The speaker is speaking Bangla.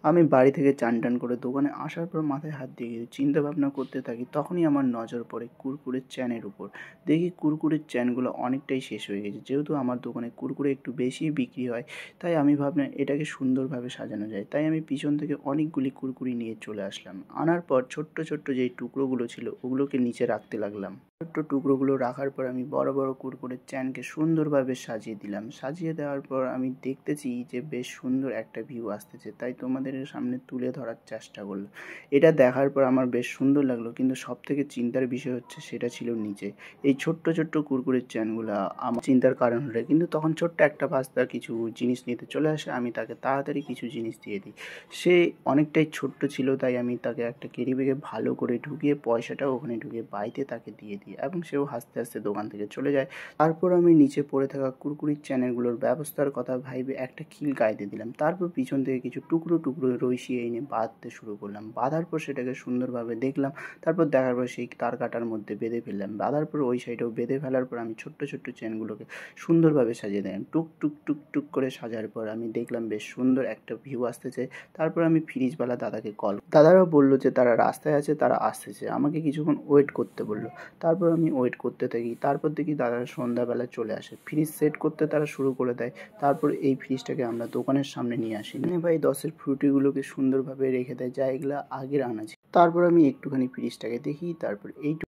আমি বাড়ি থেকে চান করে দোকানে আসার পর মাথায় হাত দিয়ে চিন্তা ভাবনা করতে থাকি। তখনই আমার নজর পড়ে কুরকুরের চ্যানের উপর। দেখি কুরকুরের চ্যানগুলো অনেকটাই শেষ হয়ে গেছে। যেহেতু আমার দোকানে কুরকুরে একটু বেশিই বিক্রি হয়, তাই আমি ভাবলাম এটাকে সুন্দরভাবে সাজানো যায়। তাই আমি পিছন থেকে অনেকগুলি কুরকুরি নিয়ে চলে আসলাম। আনার পর ছোট্ট ছোট্ট যেই টুকরোগুলো ছিল ওগুলোকে নিচে রাখতে লাগলাম। ছোট্ট টুকরোগুলো রাখার পর আমি বড় বড় কুরকুরের চ্যানকে সুন্দরভাবে সাজিয়ে দিলাম। সাজিয়ে দেওয়ার পর আমি দেখতেছি যে বেশ সুন্দর একটা ভিউ আসতেছে, তাই তোমাদের সামনে তুলে ধরার চেষ্টা করলাম। এটা দেখার পর আমার বেশ সুন্দর লাগলো, কিন্তু সব থেকে চিন্তার বিষয় হচ্ছে সেটা ছিল নিচে এই ছোট্ট ছোট্ট কুরকুরের চ্যানগুলো। আমার চিন্তার কারণ হলো, কিন্তু তখন ছোট্ট একটা বাচ্চা কিছু জিনিস নিতে চলে আসে। আমি তাকে তাড়াতাড়ি কিছু জিনিস দিয়ে দিই। সে অনেকটাই ছোট্ট ছিল, তাই আমি তাকে একটা ক্যারি ব্যাগে ভালো করে ঢুকিয়ে পয়সাটাও ওখানে ঢুকিয়ে বাড়িতে তাকে দিয়ে দিই, এবং সেও হাসতে হাসতে দোকান থেকে চলে যায়। তারপর আমি নিচে পড়ে থাকা কুরকুরির চ্যানেলগুলোর ব্যবস্থার কথা ভাইবে একটা খিল গাইতে দিলাম। তারপর পিছন থেকে কিছু টুকরো টুকরো রইসি এনে বাঁধতে শুরু করলাম। বাঁধার পর সেটাকে সুন্দরভাবে দেখলাম। তারপর দেখার পর সেই তার কাটার মধ্যে বেঁধে ফেললাম। বাঁধার পর ওই সাইডেও বেঁধে ফেলার পর আমি ছোট্ট ছোট্ট চেনগুলোকে সুন্দরভাবে সাজিয়ে দিলাম। টুক টুক টুক টুক করে সাজার পর আমি দেখলাম বেশ সুন্দর একটা ভিউ আসতেছে। তারপর আমি ফ্রিজওয়ালা দাদাকে দাদারা বললো যে তারা রাস্তায় আছে, তারা আসতেছে, আমাকে কিছুক্ষণ ওয়েট করতে বললো। তারপর আমি ওয়েট করতে থাকি। তারপর দেখি দাদারা সন্ধ্যাবেলা চলে আসে, ফ্রিজ সেট করতে তারা শুরু করে দেয়। তারপর এই ফ্রিজটাকে আমরা দোকানের সামনে নিয়ে আসি। ভাই 10-এর ফ্রুটিগুলোকে সুন্দরভাবে রেখে দেয়, যা এগুলা আগের আনা ছিল। তারপর আমি একটুখানি ফ্রিজটাকে দেখি, তারপর এই